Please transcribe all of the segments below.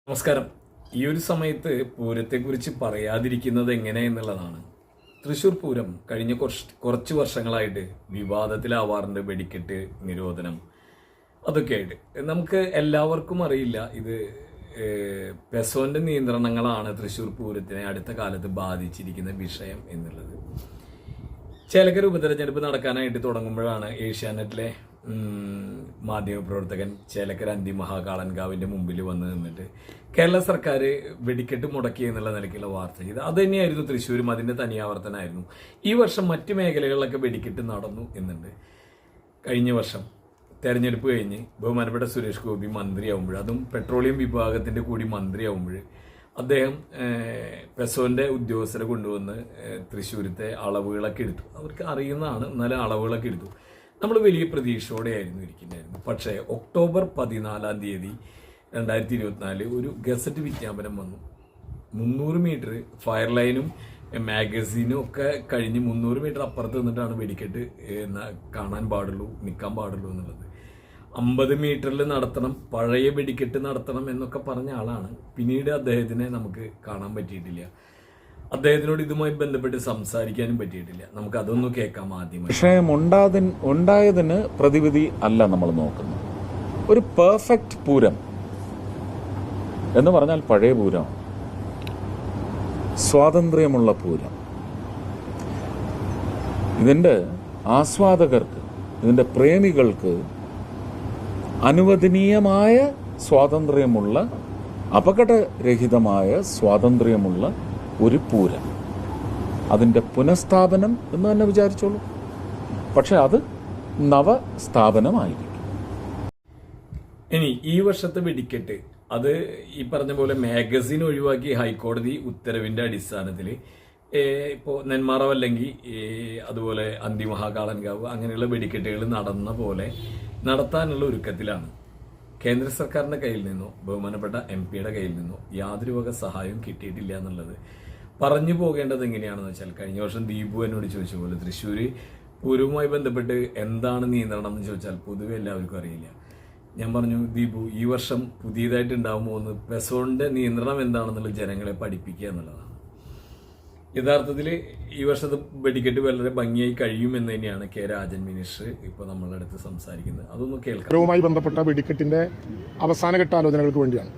നമസ്കാരം. ഈ ഒരു സമയത്ത് പൂരത്തെക്കുറിച്ച് പറയാതിരിക്കുന്നത് എങ്ങനെ എന്നുള്ളതാണ്. തൃശ്ശൂർ പൂരം കഴിഞ്ഞ കുറച്ച് വർഷങ്ങളായിട്ട് വിവാദത്തിലാവാറുണ്ട്. വെടിക്കെട്ട് നിരോധനം അതൊക്കെയായിട്ട് നമുക്ക് എല്ലാവർക്കും അറിയില്ല ഇത് പെസോന്റെ നിയന്ത്രണങ്ങളാണ് തൃശ്ശൂർ പൂരത്തിനെ അടുത്ത കാലത്ത് ബാധിച്ചിരിക്കുന്ന വിഷയം എന്നുള്ളത്. ചേലക്കര ഉപതെരഞ്ഞെടുപ്പ് നടക്കാനായിട്ട് തുടങ്ങുമ്പോഴാണ് ഏഷ്യാനെറ്റിലെ മാധ്യമപ്രവർത്തകൻ ചേലക്കര മഹാകാളൻകാവിന്റെ മുമ്പിൽ വന്ന് നിന്നിട്ട് കേരള സർക്കാർ വെടിക്കെട്ട് മുടക്കി എന്നുള്ള നിലയ്ക്കുള്ള വാർത്ത ചെയ്ത് അത് തന്നെയായിരുന്നു തൃശ്ശൂരും അതിന്റെ തനിയാവർത്തനായിരുന്നു. ഈ വർഷം മറ്റു മേഖലകളിലൊക്കെ വെടിക്കെട്ട് നടന്നു എന്നുണ്ട്. കഴിഞ്ഞ വർഷം തെരഞ്ഞെടുപ്പ് കഴിഞ്ഞ് ബഹുമാനപ്പെട്ട സുരേഷ് ഗോപി മന്ത്രിയാവുമ്പോൾ, അതും പെട്രോളിയം വിഭാഗത്തിന്റെ കൂടി മന്ത്രിയാവുമ്പോൾ, അദ്ദേഹം പെസോന്റെ ഉദ്യോഗസ്ഥരെ കൊണ്ടുവന്ന് തൃശ്ശൂരത്തെ അളവുകളൊക്കെ എടുത്തു. അവർക്ക് അറിയുന്നതാണ്, എന്നാലും അളവുകളൊക്കെ എടുത്തു. നമ്മൾ വലിയ പ്രതീക്ഷയോടെയായിരുന്നു ഇരിക്കുന്നതായിരുന്നു. പക്ഷേ ഒക്ടോബർ 14 2024 ഒരു ഗസറ്റ് വിജ്ഞാപനം വന്നു. 300 മീറ്റർ ഫയർ ലൈനും മാഗസീനും ഒക്കെ കഴിഞ്ഞ് 300 മീറ്റർ അപ്പുറത്ത് നിന്നിട്ടാണ് വെടിക്കെട്ട് കാണാൻ പാടുള്ളൂ, നിൽക്കാൻ പാടുള്ളൂ എന്നുള്ളത്. 50 മീറ്ററിൽ നടത്തണം, പഴയ വെടിക്കെട്ട് നടത്തണം എന്നൊക്കെ പറഞ്ഞ ആളാണ്. പിന്നീട് അദ്ദേഹത്തിനെ നമുക്ക് കാണാൻ പറ്റിയിട്ടില്ല. അദ്ദേഹത്തിനോട് ഇതുമായി ബന്ധപ്പെട്ട് സംസാരിക്കാനും പറ്റിയിട്ടില്ല. നമുക്ക് അതൊന്നും കേൾക്കാം ആദ്യമായി. വിഷയം ഉണ്ടായതിന് പ്രതിവിധി അല്ല നമ്മൾ നോക്കുന്നത്. ഒരു പെർഫെക്റ്റ് പൂരം എന്ന് പറഞ്ഞാൽ പഴയ പൂരം, സ്വാതന്ത്ര്യമുള്ള പൂരം. ഇതിന്റെ ആസ്വാദകർക്ക്, ഇതിന്റെ പ്രേമികൾക്ക് അനുവദനീയമായ സ്വാതന്ത്ര്യമുള്ള, അപകടരഹിതമായ സ്വാതന്ത്ര്യമുള്ള ഒരു പൂരം, അതിന്റെ പുനഃസ്ഥാപനം എന്ന് തന്നെ വിചാരിച്ചോളൂ. പക്ഷെ അത് നവസ്ഥാപനമായിരിക്കും. ഇനി ഈ വർഷത്തെ വെടിക്കെട്ട് അത് ഈ പറഞ്ഞ പോലെ മാഗസിൻ ഒഴിവാക്കി ഹൈക്കോടതി ഉത്തരവിന്റെ അടിസ്ഥാനത്തിൽ ഇപ്പോൾ നെന്മാറ അല്ലെങ്കിൽ അതുപോലെ മഹാകാളൻകാവ് അങ്ങനെയുള്ള വെടിക്കെട്ടുകൾ നടന്ന പോലെ നടത്താനുള്ള ഒരുക്കത്തിലാണ്. കേന്ദ്ര സർക്കാരിന്റെ കയ്യിൽ നിന്നോ ബഹുമാനപ്പെട്ട MP-യുടെ കയ്യിൽ നിന്നോ യാതൊരു വക സഹായവും കിട്ടിയിട്ടില്ല എന്നുള്ളത് പറഞ്ഞു പോകേണ്ടത് എങ്ങനെയാണെന്ന് വെച്ചാൽ, കഴിഞ്ഞ വർഷം ദീപു എന്നോട് ചോദിച്ച പോലെ തൃശ്ശൂർ പൂരവുമായി ബന്ധപ്പെട്ട് എന്താണ് നിയന്ത്രണം എന്ന് ചോദിച്ചാൽ പൊതുവെ എല്ലാവർക്കും അറിയില്ല. ഞാൻ പറഞ്ഞു, ദീപു, ഈ വർഷം പുതിയതായിട്ട് ഉണ്ടാകുമോ എന്ന് പെസോന്റെ നിയന്ത്രണം എന്താണെന്നുള്ള ജനങ്ങളെ പഠിപ്പിക്കുക എന്നുള്ളതാണ്. യഥാർത്ഥത്തിൽ ഈ വർഷത്തെ വെടിക്കെട്ട് വളരെ ഭംഗിയായി കഴിയുമെന്ന് തന്നെയാണ് കെ രാജൻ മിനിസ്റ്റർ ഇപ്പോൾ നമ്മളുടെ അടുത്ത് സംസാരിക്കുന്നത്. അതൊന്ന് കേൾക്കാം. പൂരവുമായി ബന്ധപ്പെട്ട വെടിക്കെട്ടിന്റെ അവസാനഘട്ട ആലോചനകൾക്ക് വേണ്ടിയാണ്.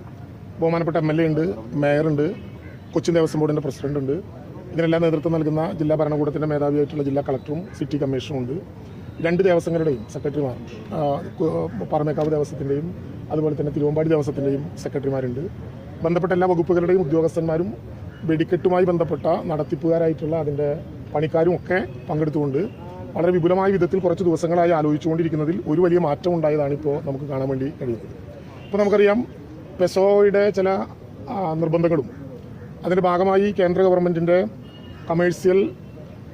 ബഹുമാനപ്പെട്ട MLA ഉണ്ട്, മേയറുണ്ട്, കൊച്ചിൻ ദേവസ്വം ബോർഡിന്റെ പ്രസിഡന്റ് ഉണ്ട്. ഇതിനെല്ലാം നേതൃത്വം നൽകുന്ന ജില്ലാ ഭരണകൂടത്തിന്റെ മേധാവിയായിട്ടുള്ള ജില്ലാ കളക്ടറും സിറ്റി കമ്മീഷണറും ഉണ്ട്. 2 ദേവസ്വങ്ങളുടെയും സെക്രട്ടറിമാർ, പാറമേക്കാവ് ദേവസ്വത്തിന്റെയും അതുപോലെ തന്നെ തിരുവമ്പാടി ദേവസ്വത്തിന്റെയും സെക്രട്ടറിമാരുണ്ട്. ബന്ധപ്പെട്ട എല്ലാ വകുപ്പുകളുടെയും ഉദ്യോഗസ്ഥന്മാരും വെടിക്കെട്ടുമായി ബന്ധപ്പെട്ട നടത്തിപ്പുകാരായിട്ടുള്ള അതിൻ്റെ പണിക്കാരും ഒക്കെ പങ്കെടുത്തുകൊണ്ട് വളരെ വിപുലമായ വിധത്തിൽ കുറച്ച് ദിവസങ്ങളായി ആലോചിച്ചുകൊണ്ടിരിക്കുന്നതിൽ ഒരു വലിയ മാറ്റം ഉണ്ടായതാണ് ഇപ്പോൾ നമുക്ക് കാണാൻ വേണ്ടി കഴിയുന്നത്. ഇപ്പോൾ നമുക്കറിയാം, പെസോയുടെ ചില നിർബന്ധങ്ങളും അതിൻ്റെ ഭാഗമായി കേന്ദ്ര ഗവൺമെൻറ്റിൻ്റെ കമേഴ്സ്യൽ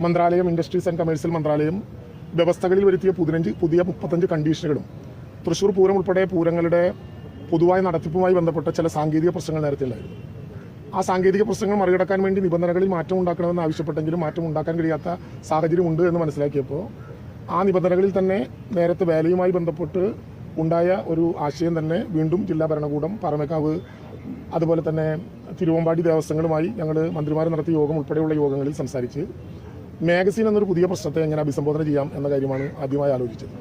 മന്ത്രാലയം, ഇൻഡസ്ട്രീസ് ആൻഡ് കമേഴ്സ്യൽ മന്ത്രാലയം വ്യവസ്ഥകളിൽ വരുത്തിയ പുതിയ 35 കണ്ടീഷനുകളും തൃശ്ശൂർ പൂരം ഉൾപ്പെടെ പൂരങ്ങളുടെ പൊതുവായ നടത്തിപ്പുമായി ബന്ധപ്പെട്ട ചില സാങ്കേതിക പ്രശ്നങ്ങൾ നേരത്തെ ഉണ്ടായിരുന്നു. ആ സാങ്കേതിക പ്രശ്നങ്ങൾ മറികടക്കാൻ വേണ്ടി നിബന്ധനകളിൽ മാറ്റം ഉണ്ടാക്കണമെന്ന് ആവശ്യപ്പെട്ടെങ്കിലും മാറ്റം ഉണ്ടാക്കാൻ കഴിയാത്ത സാഹചര്യമുണ്ട് എന്ന് മനസ്സിലാക്കിയപ്പോൾ ആ നിബന്ധനകളിൽ തന്നെ നേരത്തെ വേലയുമായി ബന്ധപ്പെട്ട് ഉണ്ടായ ഒരു ആശയം തന്നെ വീണ്ടും ജില്ലാ ഭരണകൂടം, പാറമേക്കാവ് അതുപോലെ തന്നെ തിരുവമ്പാടി ദേവസ്വങ്ങളുമായി ഞങ്ങൾ മന്ത്രിമാർ നടത്തിയ യോഗം ഉൾപ്പെടെയുള്ള യോഗങ്ങളിൽ സംസാരിച്ച് മാഗസീൻ എന്നൊരു പുതിയ പ്രശ്നത്തെ എങ്ങനെ അഭിസംബോധന ചെയ്യാം എന്ന കാര്യമാണ് ആദ്യമായി ആലോചിച്ചത്.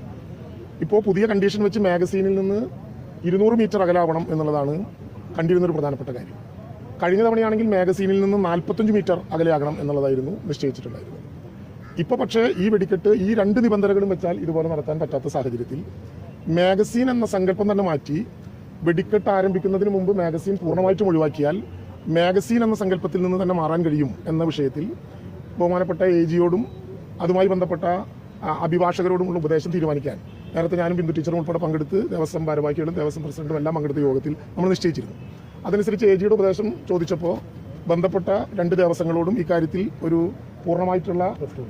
ഇപ്പോൾ പുതിയ കണ്ടീഷൻ വെച്ച് മാഗസീനിൽ നിന്ന് 200 മീറ്റർ അകലാവണം എന്നുള്ളതാണ് കണ്ടിരുന്നൊരു പ്രധാനപ്പെട്ട കാര്യം. കഴിഞ്ഞ തവണയാണെങ്കിൽ മാഗസീനിൽ നിന്ന് 45 മീറ്റർ അകലെയാകണം എന്നുള്ളതായിരുന്നു നിശ്ചയിച്ചിട്ടുണ്ടായിരുന്നത്. ഇപ്പോൾ പക്ഷേ ഈ വെടിക്കെട്ട് ഈ 2 നിബന്ധനകളും വെച്ചാൽ ഇതുപോലെ നടത്താൻ പറ്റാത്ത സാഹചര്യത്തിൽ മാഗസീൻ എന്ന സങ്കല്പം തന്നെ മാറ്റി വെടിക്കെട്ട് ആരംഭിക്കുന്നതിന് മുമ്പ് മാഗസീൻ പൂർണ്ണമായിട്ടും ഒഴിവാക്കിയാൽ മാഗസീൻ എന്ന സങ്കല്പത്തിൽ നിന്ന് തന്നെ മാറാൻ കഴിയും എന്ന വിഷയത്തിൽ ബഹുമാനപ്പെട്ട AG-യോടും അതുമായി ബന്ധപ്പെട്ട അഭിഭാഷകരോടുമുള്ള ഉപദേശം തീരുമാനിക്കാൻ നേരത്തെ ഞാനും ബിന്ദു ടീച്ചറും ഉൾപ്പെടെ പങ്കെടുത്ത് ദേവസ്വം ഭാരവാഹികളും ദേവസ്വം പ്രസിഡന്റും എല്ലാം പങ്കെടുത്ത യോഗത്തിൽ നമ്മൾ നിശ്ചയിച്ചിരുന്നു. അതനുസരിച്ച് AG-യുടെ ഉപദേശം ചോദിച്ചപ്പോൾ ബന്ധപ്പെട്ട 2 ദേവസ്വങ്ങളോടും ഇക്കാര്യത്തിൽ ഒരു പൂർണ്ണമായിട്ടുള്ള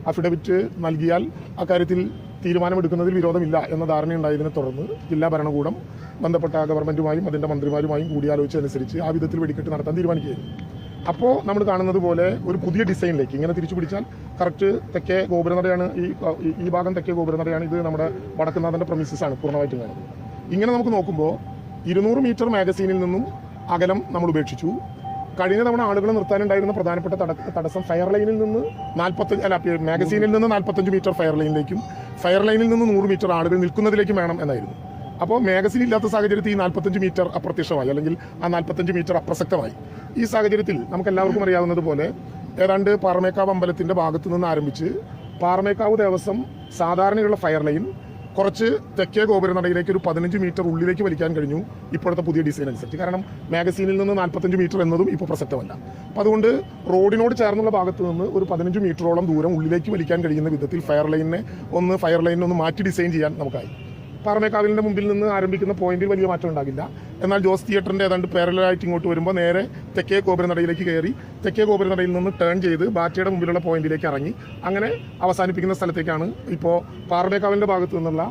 അഫിഡവിറ്റ് നൽകിയാൽ അക്കാര്യത്തിൽ തീരുമാനമെടുക്കുന്നതിൽ വിരോധമില്ല എന്ന ധാരണയുണ്ടായതിനെ തുടർന്ന് ജില്ലാ ഭരണകൂടം ബന്ധപ്പെട്ട ഗവൺമെന്റുമായും അതിൻ്റെ മന്ത്രിമാരുമായും കൂടിയാലോചിച്ചതനുസരിച്ച് ആ വിധത്തിൽ വെടിക്കെട്ട് നടത്താൻ തീരുമാനിക്കുകയായിരുന്നു. അപ്പോൾ നമ്മൾ കാണുന്നത് പോലെ ഒരു പുതിയ ഡിസൈനിലേക്ക് ഇങ്ങനെ തിരിച്ചു പിടിച്ചാൽ കറക്റ്റ് തെക്കേ ഗോപുരനടയാണ്, ഈ ഭാഗം തെക്കേ ഗോപുരനടയാണ്. ഇത് നമ്മുടെ വടക്കുന്നാഥൻ്റെ പ്രമിസസ് ആണ് പൂർണ്ണമായിട്ടും കാണുന്നത്. ഇങ്ങനെ നമുക്ക് നോക്കുമ്പോൾ 200 മീറ്റർ മാഗസീനിൽ നിന്നും അകലം നമ്മൾ ഉപേക്ഷിച്ചു. കഴിഞ്ഞ തവണ ആളുകൾ നിർത്താനുണ്ടായിരുന്ന പ്രധാനപ്പെട്ട തടസ്സം ഫയർ ലൈനിൽ നിന്ന് മാഗസീനിൽ നിന്ന് 45 മീറ്റർ ഫയർ ലൈനിലേക്കും ഫയർ ലൈനിൽ നിന്ന് 100 മീറ്റർ ആളുകൾ നിൽക്കുന്നതിലേക്കും വേണം എന്നായിരുന്നു. അപ്പോൾ മാഗസീൻ ഇല്ലാത്ത സാഹചര്യത്തിൽ ഈ 45 മീറ്റർ അപ്രത്യക്ഷമായി, അല്ലെങ്കിൽ ആ 45 മീറ്റർ അപ്രസക്തമായി. ഈ സാഹചര്യത്തിൽ നമുക്ക് എല്ലാവർക്കും അറിയാവുന്നത് പോലെ ഏതാണ്ട് പാറമേക്കാവ് അമ്പലത്തിന്റെ ഭാഗത്തു നിന്ന് ആരംഭിച്ച് പാറമേക്കാവ് ദേവസ്വം സാധാരണയുള്ള ഫയർ ലൈൻ കുറച്ച് തെക്കേ ഗോപുരനടയിലേക്ക് ഒരു 15 മീറ്റർ ഉള്ളിലേക്ക് വലിക്കാൻ കഴിഞ്ഞു ഇപ്പോഴത്തെ പുതിയ ഡിസൈൻ അനുസരിച്ച്. കാരണം മാഗസീനിൽ നിന്ന് 45 മീറ്റർ എന്നതും ഇപ്പോൾ പ്രസക്തമല്ല. അപ്പം അതുകൊണ്ട് റോഡിനോട് ചേർന്നുള്ള ഭാഗത്ത് നിന്ന് ഒരു 15 മീറ്ററോളം ദൂരം ഉള്ളിലേക്ക് വലിക്കാൻ കഴിയുന്ന വിധത്തിൽ ഫയർ ലൈനിനെ ഒന്ന് മാറ്റി ഡിസൈൻ ചെയ്യാൻ നമുക്കായി. പാറമേക്കാവിലിൻ്റെ മുമ്പിൽ നിന്ന് ആരംഭിക്കുന്ന പോയിന്റിൽ വലിയ മാറ്റം ഉണ്ടാകില്ല. എന്നാൽ ജോസ് തിയേറ്ററിൻ്റെ ഏതാണ്ട് പാരലായിട്ട് ഇങ്ങോട്ട് വരുമ്പോൾ നേരെ തെക്കേ ഗോപുരനടയിലേക്ക് കയറി തെക്കേ ഗോപുരനടയിൽ നിന്ന് ടേൺ ചെയ്ത് ബാറ്റയുടെ മുമ്പിലുള്ള പോയിന്റിലേക്ക് ഇറങ്ങി അങ്ങനെ അവസാനിപ്പിക്കുന്ന സ്ഥലത്തേക്കാണ് ഇപ്പോൾ പാറമേക്കാവിൻ്റെ ഭാഗത്തു നിന്നുള്ള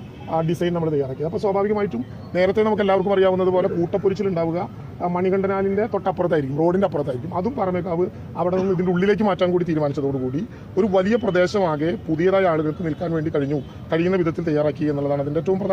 ഡിസൈൻ നമ്മൾ തയ്യാറാക്കിയത്. അപ്പോൾ സ്വാഭാവികമായിട്ടും നേരത്തെ നമുക്ക് എല്ലാവർക്കും അറിയാവുന്നത് പോലെ കൂട്ടപ്പൊരിച്ചിലുണ്ടാവുക മണികണ്ഠനാലിൻ്റെ തൊട്ടപ്പുറത്തായിരിക്കും, റോഡിൻ്റെ അപ്പുറത്തായിരിക്കും. അതും പാറമേക്കാവ് അവിടെ നിന്ന് ഇതിൻ്റെ ഉള്ളിലേക്ക് മാറ്റാൻ കൂടി തീരുമാനിച്ചതോടുകൂടി ഒരു വലിയ പ്രദേശമാകെ പുതിയതായ ആളുകൾക്ക് നിൽക്കാൻ വേണ്ടി കഴിയുന്ന വിധത്തിൽ തയ്യാറാക്കി എന്നുള്ളതാണ് അതിൻ്റെ ഏറ്റവും